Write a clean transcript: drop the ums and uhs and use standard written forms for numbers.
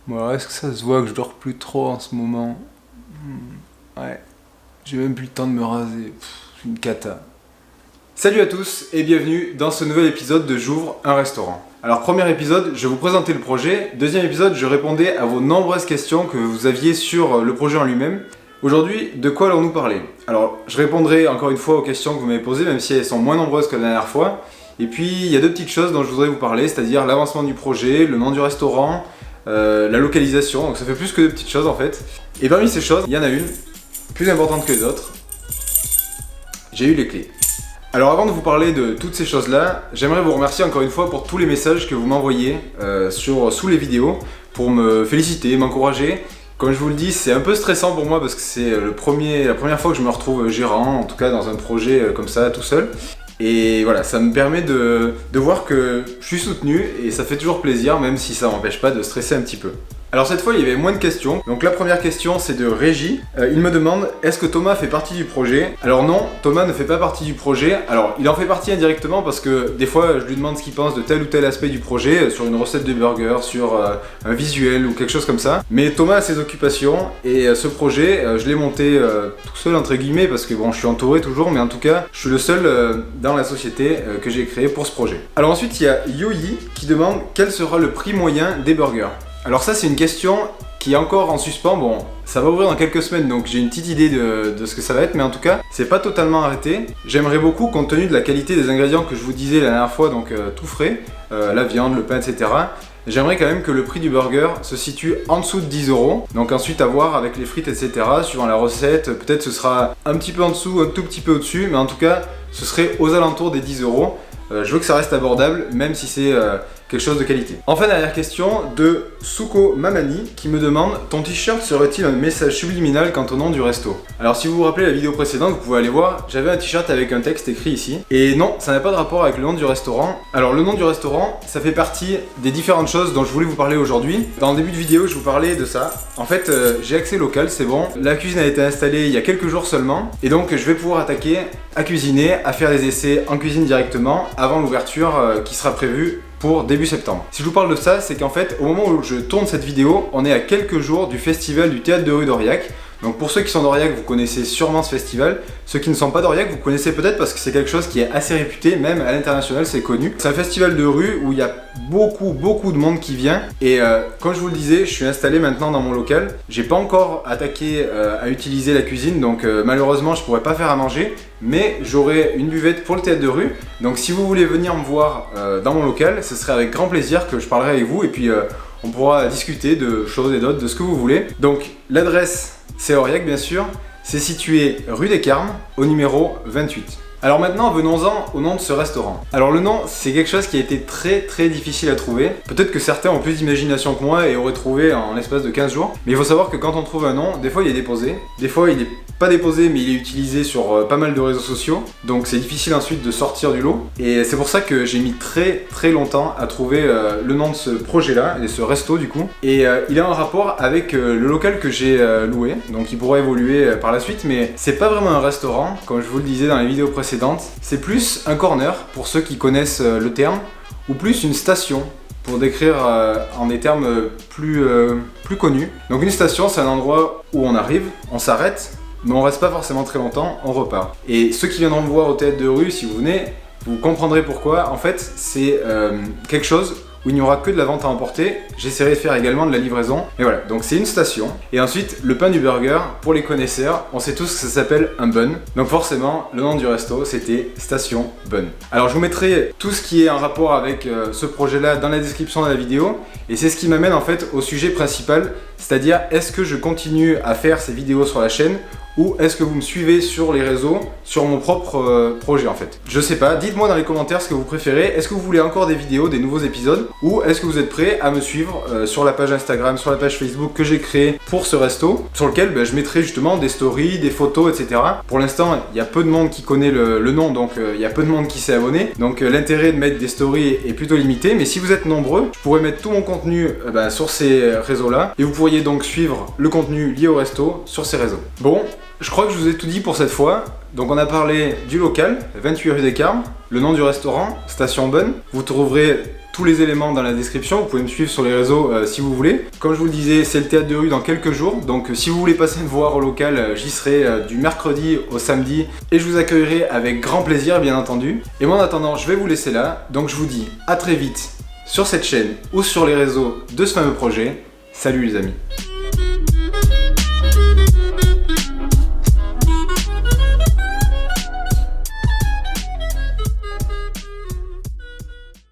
Bon alors est-ce que ça se voit que je dors plus trop en ce moment? Ouais, j'ai même plus le temps de me raser. Je suis une cata. Salut à tous et bienvenue dans ce nouvel épisode de J'ouvre un restaurant. Alors premier épisode, je vais vous présenter le projet. Deuxième épisode, je répondais à vos nombreuses questions que vous aviez sur le projet en lui-même. Aujourd'hui, de quoi allons-nous parler? Alors, je répondrai encore une fois aux questions que vous m'avez posées, même si elles sont moins nombreuses que la dernière fois. Et puis, il y a deux petites choses dont je voudrais vous parler, c'est-à-dire l'avancement du projet, le nom du restaurant, la localisation, donc ça fait plus que deux petites choses en fait. Et parmi ces choses, il y en a une, plus importante que les autres. J'ai eu les clés. Alors avant de vous parler de toutes ces choses-là, j'aimerais vous remercier encore une fois pour tous les messages que vous m'envoyez sous les vidéos, pour me féliciter, m'encourager. Comme je vous le dis, c'est un peu stressant pour moi parce que c'est la première fois que je me retrouve gérant, en tout cas dans un projet comme ça, tout seul. Et voilà, ça me permet de voir que je suis soutenu et ça fait toujours plaisir, même si ça m'empêche pas de stresser un petit peu. Alors cette fois, il y avait moins de questions. Donc la première question, c'est de Régis. Il me demande, est-ce que Thomas fait partie du projet? Alors non, Thomas ne fait pas partie du projet. Alors il en fait partie indirectement parce que des fois, je lui demande ce qu'il pense de tel ou tel aspect du projet, sur une recette de burger, sur un visuel ou quelque chose comme ça. Mais Thomas a ses occupations et ce projet, je l'ai monté tout seul entre guillemets parce que bon, je suis entouré toujours, mais en tout cas, je suis le seul dans la société que j'ai créée pour ce projet. Alors ensuite, il y a Yoyi qui demande quel sera le prix moyen des burgers. Alors ça c'est une question qui est encore en suspens, bon ça va ouvrir dans quelques semaines donc j'ai une petite idée de ce que ça va être, mais en tout cas c'est pas totalement arrêté. J'aimerais beaucoup, compte tenu de la qualité des ingrédients que je vous disais la dernière fois, donc tout frais, la viande, le pain, etc. J'aimerais quand même que le prix du burger se situe en dessous de 10 €. Donc ensuite à voir avec les frites, etc. Suivant la recette, peut-être ce sera un petit peu en dessous, un tout petit peu au-dessus, mais en tout cas ce serait aux alentours des 10 €. Je veux que ça reste abordable, même si c'est quelque chose de qualité. Enfin, dernière question de Suko Mamani qui me demande: ton t-shirt serait-il un message subliminal quant au nom du resto? Alors si vous vous rappelez la vidéo précédente, vous pouvez aller voir, j'avais un t-shirt avec un texte écrit ici. Et non, ça n'a pas de rapport avec le nom du restaurant. Alors le nom du restaurant, ça fait partie des différentes choses dont je voulais vous parler aujourd'hui. Dans le début de vidéo, je vous parlais de ça. En fait, j'ai accès local, c'est bon. La cuisine a été installée il y a quelques jours seulement. Et donc je vais pouvoir attaquer à cuisiner, à faire des essais en cuisine directement avant l'ouverture qui sera prévue pour début septembre. Si je vous parle de ça, c'est qu'en fait, au moment où je tourne cette vidéo, on est à quelques jours du festival du théâtre de rue d'Aurillac. Donc pour ceux qui sont d'Aurillac, vous connaissez sûrement ce festival. Ceux qui ne sont pas d'Aurillac, vous connaissez peut-être parce que c'est quelque chose qui est assez réputé, même à l'international, c'est connu. C'est un festival de rue où il y a beaucoup de monde qui vient. Et comme je vous le disais, je suis installé maintenant dans mon local. J'ai pas encore attaqué à utiliser la cuisine, donc malheureusement je pourrais pas faire à manger. Mais j'aurai une buvette pour le théâtre de rue. Donc si vous voulez venir me voir dans mon local, ce serait avec grand plaisir que je parlerai avec vous. Et puis on pourra discuter de choses et d'autres, de ce que vous voulez. Donc l'adresse, c'est Aurillac bien sûr. C'est situé rue des Carmes, au numéro 28. Alors maintenant, venons-en au nom de ce restaurant. Alors le nom, c'est quelque chose qui a été très difficile à trouver. Peut-être que certains ont plus d'imagination que moi et auraient trouvé en l'espace de 15 jours. Mais il faut savoir que quand on trouve un nom, des fois il est déposé, des fois il est pas déposé mais il est utilisé sur pas mal de réseaux sociaux. Donc c'est difficile ensuite de sortir du lot. Et c'est pour ça que j'ai mis très longtemps à trouver le nom de ce projet-là, et ce resto du coup. Et il est en rapport avec le local que j'ai loué. Donc il pourra évoluer par la suite, mais c'est pas vraiment un restaurant, comme je vous le disais dans les vidéos précédentes. C'est plus un corner, pour ceux qui connaissent le terme, ou plus une station, pour décrire en des termes plus connus. Donc une station, c'est un endroit où on arrive, on s'arrête, mais on reste pas forcément très longtemps, on repart. Et ceux qui viendront me voir au théâtre de rue, si vous venez, vous comprendrez pourquoi. En fait, c'est quelque chose où il n'y aura que de la vente à emporter. J'essaierai de faire également de la livraison. Et voilà, donc c'est une station. Et ensuite, le pain du burger, pour les connaisseurs, on sait tous que ça s'appelle un bun. Donc forcément, le nom du resto, c'était Station Bun. Alors je vous mettrai tout ce qui est en rapport avec ce projet-là dans la description de la vidéo. Et c'est ce qui m'amène en fait au sujet principal, c'est-à-dire est-ce que je continue à faire ces vidéos sur la chaîne ou est-ce que vous me suivez sur les réseaux, sur mon propre projet en fait? Je sais pas, dites-moi dans les commentaires ce que vous préférez. Est-ce que vous voulez encore des vidéos, des nouveaux épisodes? Ou est-ce que vous êtes prêts à me suivre sur la page Instagram, sur la page Facebook que j'ai créée pour ce resto, sur lequel je mettrai justement des stories, des photos, etc. Pour l'instant, il y a peu de monde qui connaît le nom, donc il y a peu de monde qui s'est abonné. Donc l'intérêt de mettre des stories est plutôt limité, mais si vous êtes nombreux, je pourrais mettre tout mon contenu sur ces réseaux-là, et vous pourriez donc suivre le contenu lié au resto sur ces réseaux. Bon, je crois que je vous ai tout dit pour cette fois. Donc on a parlé du local, 28 rue des Carmes, le nom du restaurant, Station Bun. Vous trouverez tous les éléments dans la description. Vous pouvez me suivre sur les réseaux si vous voulez. Comme je vous le disais, c'est le théâtre de rue dans quelques jours. Donc si vous voulez passer me voir au local, j'y serai du mercredi au samedi. Et je vous accueillerai avec grand plaisir, bien entendu. Et moi en attendant, je vais vous laisser là. Donc je vous dis à très vite sur cette chaîne ou sur les réseaux de ce fameux projet. Salut les amis.